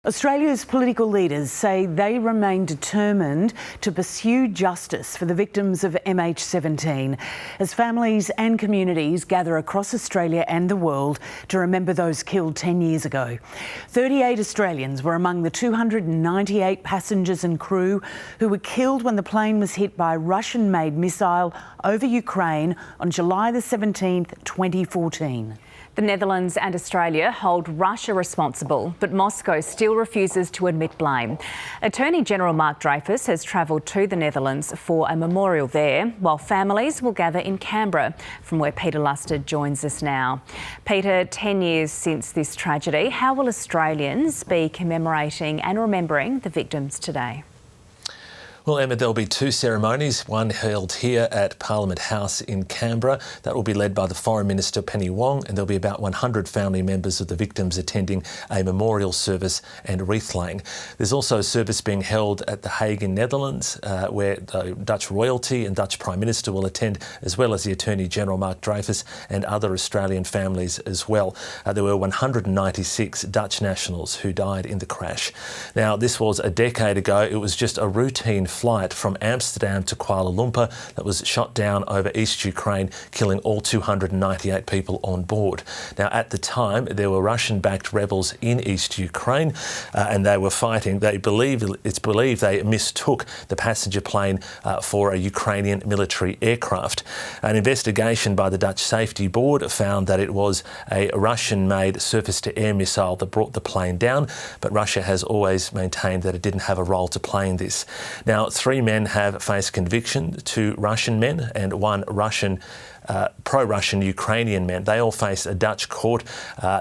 Australia's political leaders say they remain determined to pursue justice for the victims of MH17 as families and communities gather across Australia and the world to remember those killed 10 years ago. 38 Australians were among the 298 passengers and crew who were killed when the plane was hit by a Russian-made missile over Ukraine on July the 17th, 2014. The Netherlands and Australia hold Russia responsible, but Moscow still refuses to admit blame. Attorney General Mark Dreyfus has travelled to the Netherlands for a memorial there, while families will gather in Canberra, from where Peter Lusted joins us now. Peter, 10 years since this tragedy, how will Australians be commemorating and remembering the victims today? Well, Emma, there'll be two ceremonies, one held here at Parliament House in Canberra. That will be led by the Foreign Minister Penny Wong, and there'll be about 100 family members of the victims attending a memorial service and wreath laying. There's also a service being held at The Hague in Netherlands, where the Dutch royalty and Dutch Prime Minister will attend, as well as the Attorney General Mark Dreyfus and other Australian families as well. There were 196 Dutch nationals who died in the crash. Now, this was a decade ago. It was just a routine flight from Amsterdam to Kuala Lumpur that was shot down over East Ukraine, killing all 298 people on board. Now, at the time, there were Russian-backed rebels in East Ukraine, and they were fighting. It's believed they mistook the passenger plane for a Ukrainian military aircraft. An investigation by the Dutch Safety Board found that it was a Russian-made surface-to-air missile that brought the plane down, but Russia has always maintained that it didn't have a role to play in this. Now, 3 men have faced conviction, 2 Russian men and 1 pro-Russian Ukrainian man. They all face a Dutch court.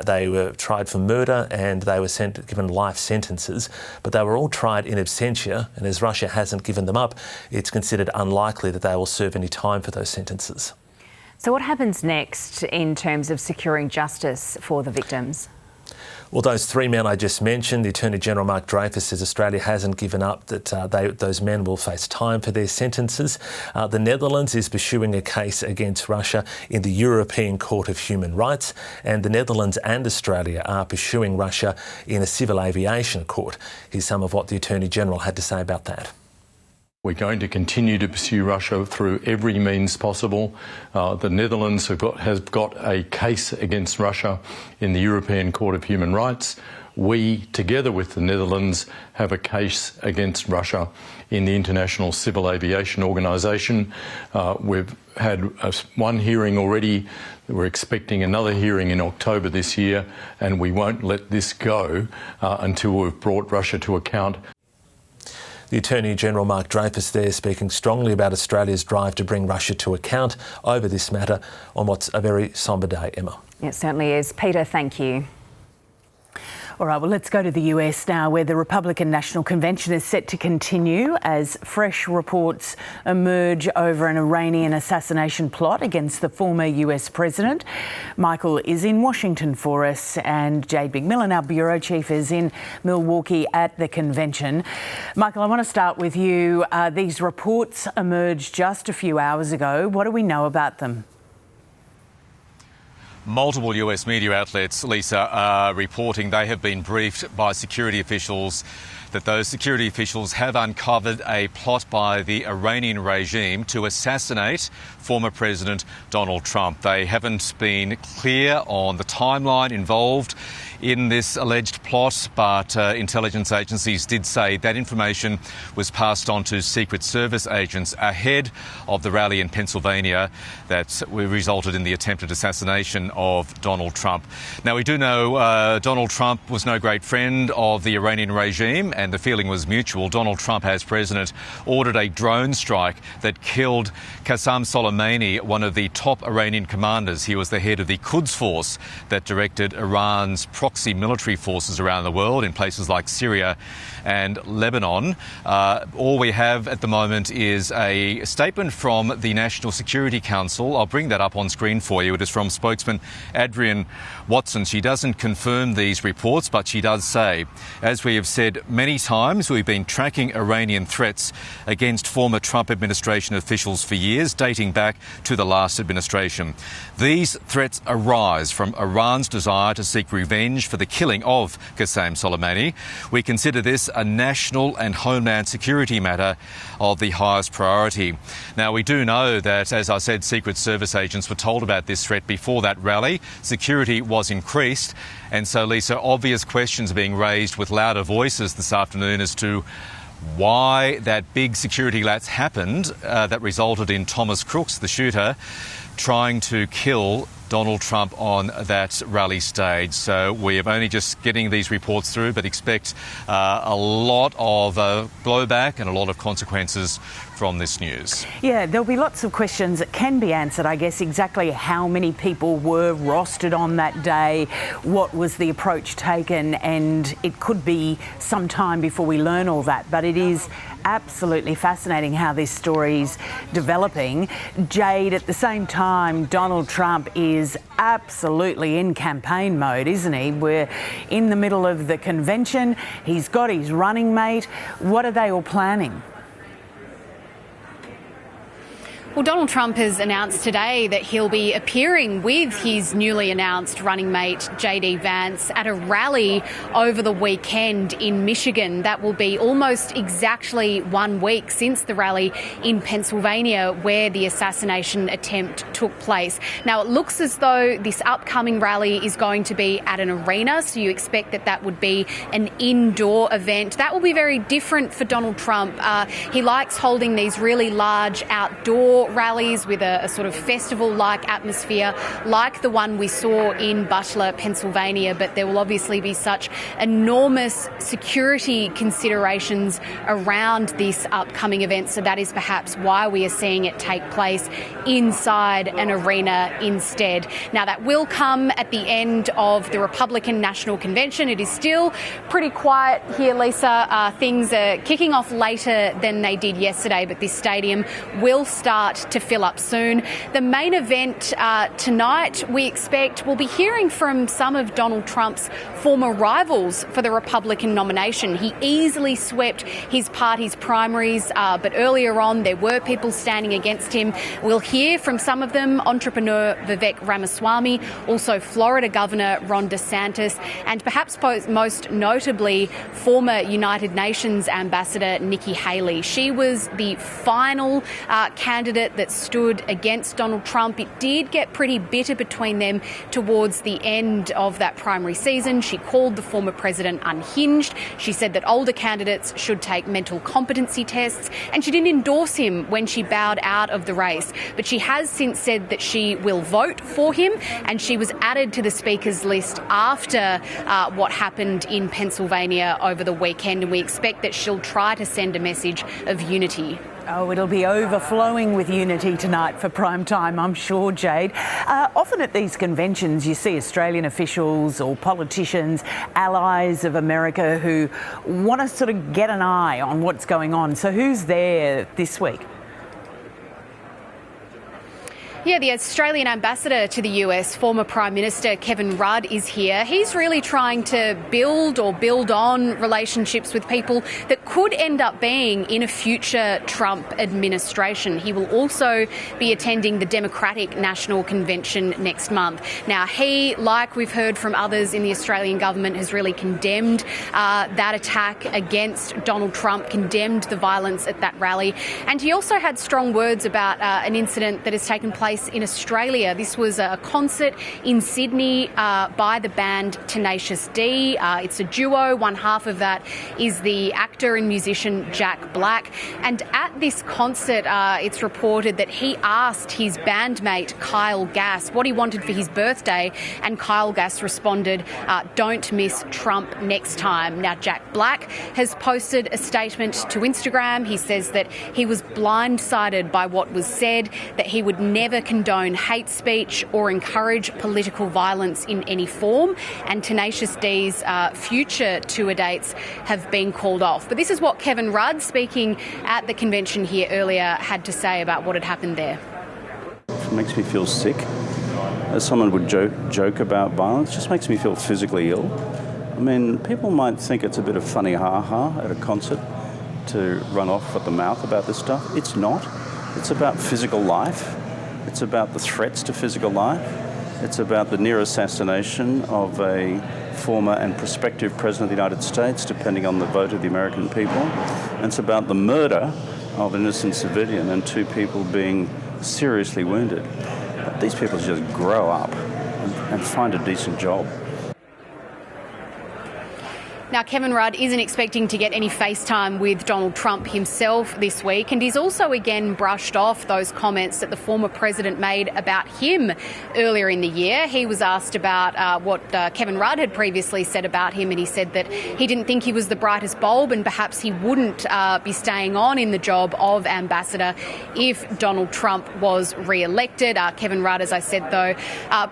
They were tried for murder and they were given life sentences, but they were all tried in absentia, and as Russia hasn't given them up, it's considered unlikely that they will serve any time for those sentences. So what happens next in terms of securing justice for the victims? Well, those 3 men I just mentioned, the Attorney General Mark Dreyfus says Australia hasn't given up, that those men will face time for their sentences. The Netherlands is pursuing a case against Russia in the European Court of Human Rights, and the Netherlands and Australia are pursuing Russia in a civil aviation court. Here's some of what the Attorney General had to say about that. We're going to continue to pursue Russia through every means possible. The Netherlands has got a case against Russia in the European Court of Human Rights. We, together with the Netherlands, have a case against Russia in the International Civil Aviation Organisation. We've had one hearing already. We're expecting another hearing in October this year, and we won't let this go until we've brought Russia to account. The Attorney General Mark Dreyfus there speaking strongly about Australia's drive to bring Russia to account over this matter on what's a very sombre day, Emma. It certainly is. Peter, thank you. All right, well, let's go to the US now, where the Republican National Convention is set to continue as fresh reports emerge over an Iranian assassination plot against the former US president. Michael is in Washington for us, and Jade McMillan, our bureau chief, is in Milwaukee at the convention. Michael, I want to start with you. These reports emerged just a few hours ago. What do we know about them? Multiple US media outlets, Lisa, are reporting they have been briefed by security officials that those security officials have uncovered a plot by the Iranian regime to assassinate former President Donald Trump. They haven't been clear on the timeline involved in this alleged plot, but intelligence agencies did say that information was passed on to Secret Service agents ahead of the rally in Pennsylvania that resulted in the attempted assassination of Donald Trump. Now, we do know Donald Trump was no great friend of the Iranian regime, and the feeling was mutual. Donald Trump, as president, ordered a drone strike that killed Qasem Soleimani, one of the top Iranian commanders. He was the head of the Quds force that directed Iran's proxy military forces around the world in places like Syria and Lebanon. All we have at the moment is a statement from the National Security Council. I'll bring that up on screen for you. It is from spokesman Adrian Watson. She doesn't confirm these reports, but she does say, as we have said many times, we've been tracking Iranian threats against former Trump administration officials for years, dating back to the last administration. These threats arise from Iran's desire to seek revenge for the killing of Qasem Soleimani. We consider this a national and homeland security matter of the highest priority. Now, we do know that, as I said, Secret Service agents were told about this threat before that rally. Security was increased. And so, Lisa, obvious questions are being raised with louder voices this afternoon as to why that big security lapse happened that resulted in Thomas Crooks, the shooter, trying to kill Donald Trump on that rally stage. So we are only just getting these reports through, but expect a lot of blowback and a lot of consequences from this news. Yeah, there'll be lots of questions that can be answered, I guess, exactly how many people were rostered on that day, what was the approach taken, and it could be some time before we learn all that. But it is absolutely fascinating how this story's developing. Jade, at the same time, Donald Trump is absolutely in campaign mode, isn't he? We're in the middle of the convention. He's got his running mate. What are they all planning? Well, Donald Trump has announced today that he'll be appearing with his newly announced running mate, J.D. Vance, at a rally over the weekend in Michigan. That will be almost exactly 1 week since the rally in Pennsylvania where the assassination attempt took place. Now, it looks as though this upcoming rally is going to be at an arena, so you expect that that would be an indoor event. That will be very different for Donald Trump. He likes holding these really large outdoor rallies with a sort of festival-like atmosphere, like the one we saw in Butler, Pennsylvania, but there will obviously be such enormous security considerations around this upcoming event, so that is perhaps why we are seeing it take place inside an arena instead. Now, that will come at the end of the Republican National Convention. It is still pretty quiet here, Lisa. Things are kicking off later than they did yesterday, but this stadium will start to fill up soon. The main event tonight, we expect, we'll be hearing from some of Donald Trump's former rivals for the Republican nomination. He easily swept his party's primaries, but earlier on there were people standing against him. We'll hear from some of them, entrepreneur Vivek Ramaswamy, also Florida Governor Ron DeSantis, and perhaps most notably former United Nations Ambassador Nikki Haley. She was the final candidate that stood against Donald Trump. It did get pretty bitter between them towards the end of that primary season. She called the former president unhinged. She said that older candidates should take mental competency tests, and she didn't endorse him when she bowed out of the race. But she has since said that she will vote for him, and she was added to the speakers list after what happened in Pennsylvania over the weekend, and we expect that she'll try to send a message of unity. Oh, it'll be overflowing with unity tonight for prime time, I'm sure, Jade. Often at these conventions you see Australian officials or politicians, allies of America, who want to sort of get an eye on what's going on. So who's there this week? Yeah, the Australian ambassador to the US, former Prime Minister Kevin Rudd, is here. He's really trying to build on relationships with people that could end up being in a future Trump administration. He will also be attending the Democratic National Convention next month. Now, he, like we've heard from others in the Australian government, has really condemned that attack against Donald Trump, condemned the violence at that rally. And he also had strong words about an incident that has taken place in Australia. This was a concert in Sydney by the band Tenacious D. It's a duo. One half of that is the actor and musician Jack Black. And at this concert, it's reported that he asked his bandmate Kyle Gass what he wanted for his birthday, and Kyle Gass responded, "Don't miss Trump next time." Now, Jack Black has posted a statement to Instagram. He says that he was blindsided by what was said, that he would never condone hate speech or encourage political violence in any form, and Tenacious D's future tour dates have been called off. But this is what Kevin Rudd, speaking at the convention here earlier, had to say about what had happened there. It makes me feel sick. as someone would joke about violence, just makes me feel physically ill. I mean, people might think it's a bit of funny ha-ha at a concert to run off at the mouth about this stuff. It's not. It's about physical life. It's about the threats to physical life. It's about the near assassination of a former and prospective President of the United States, depending on the vote of the American people. And it's about the murder of an innocent civilian and 2 people being seriously wounded. These people should just grow up and find a decent job. Now, Kevin Rudd isn't expecting to get any FaceTime with Donald Trump himself this week, and he's also again brushed off those comments that the former president made about him earlier in the year. He was asked about what Kevin Rudd had previously said about him, and he said that he didn't think he was the brightest bulb and perhaps he wouldn't be staying on in the job of ambassador if Donald Trump was re-elected. Kevin Rudd, as I said, though,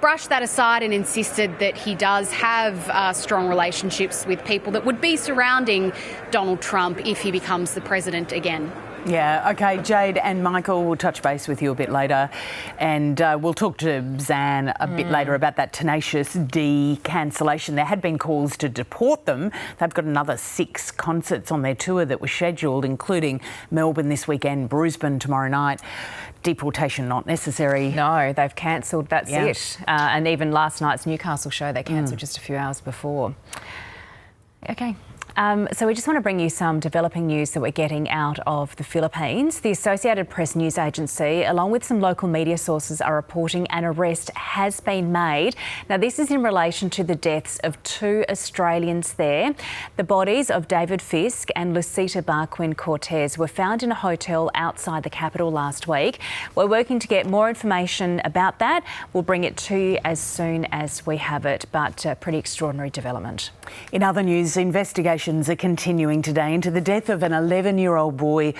brushed that aside and insisted that he does have strong relationships with people that would be surrounding Donald Trump if he becomes the president again. Yeah, OK, Jade and Michael, we'll touch base with you a bit later, and we'll talk to Zan a bit later about that Tenacious D cancellation. There had been calls to deport them. They've got another 6 concerts on their tour that were scheduled, including Melbourne this weekend, Brisbane tomorrow night. Deportation not necessary. No, they've cancelled, that's it. And even last night's Newcastle show, they cancelled just a few hours before. OK. So we just want to bring you some developing news that we're getting out of the Philippines. The Associated Press news agency, along with some local media sources, are reporting an arrest has been made. Now, this is in relation to the deaths of 2 Australians there. The bodies of David Fisk and Lucita Barquin Cortez were found in a hotel outside the capital last week. We're working to get more information about that. We'll bring it to you as soon as we have it, but pretty extraordinary development. In other news, investigations are continuing today into the death of an 11-year-old boy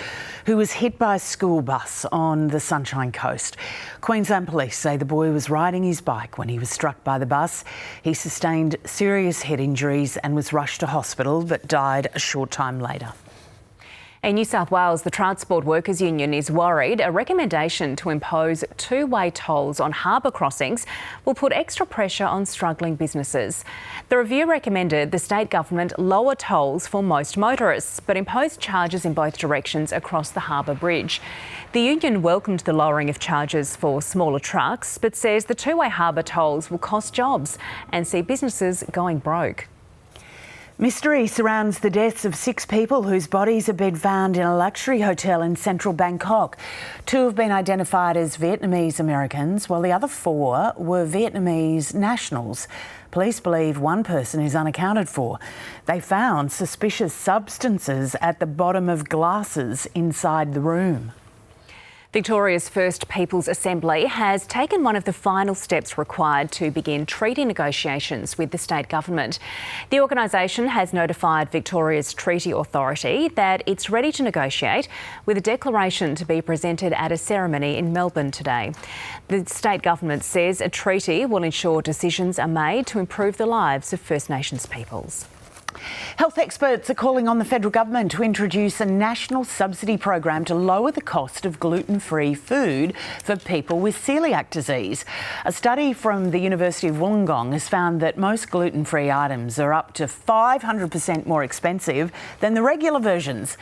who was hit by a school bus on the Sunshine Coast. Queensland Police say the boy was riding his bike when he was struck by the bus. He sustained serious head injuries and was rushed to hospital but died a short time later. In New South Wales, the Transport Workers Union is worried a recommendation to impose 2-way tolls on harbour crossings will put extra pressure on struggling businesses. The review recommended the state government lower tolls for most motorists, but impose charges in both directions across the harbour bridge. The union welcomed the lowering of charges for smaller trucks, but says the 2-way harbour tolls will cost jobs and see businesses going broke. Mystery surrounds the deaths of 6 people whose bodies have been found in a luxury hotel in central Bangkok. 2 have been identified as Vietnamese Americans, while the other 4 were Vietnamese nationals. Police believe one person is unaccounted for. They found suspicious substances at the bottom of glasses inside the room. Victoria's First Peoples Assembly has taken one of the final steps required to begin treaty negotiations with the state government. The organisation has notified Victoria's Treaty Authority that it's ready to negotiate, with a declaration to be presented at a ceremony in Melbourne today. The state government says a treaty will ensure decisions are made to improve the lives of First Nations peoples. Health experts are calling on the federal government to introduce a national subsidy program to lower the cost of gluten-free food for people with coeliac disease. A study from the University of Wollongong has found that most gluten-free items are up to 500% more expensive than the regular versions.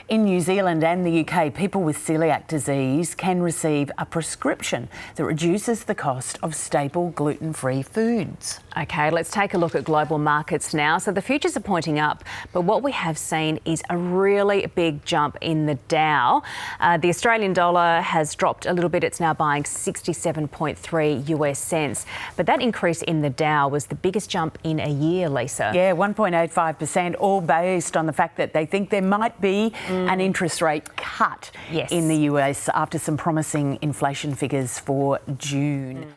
In New Zealand and the UK, people with coeliac disease can receive a prescription that reduces the cost of staple gluten-free foods. OK, let's take a look at global markets now. So the futures are pointing up, but what we have seen is a really big jump in the Dow. The Australian dollar has dropped a little bit. It's now buying 67.3 US cents. But that increase in the Dow was the biggest jump in a year, Lisa. Yeah, 1.85%, all based on the fact that they think there might be an interest rate cut in the US after some promising inflation figures for June.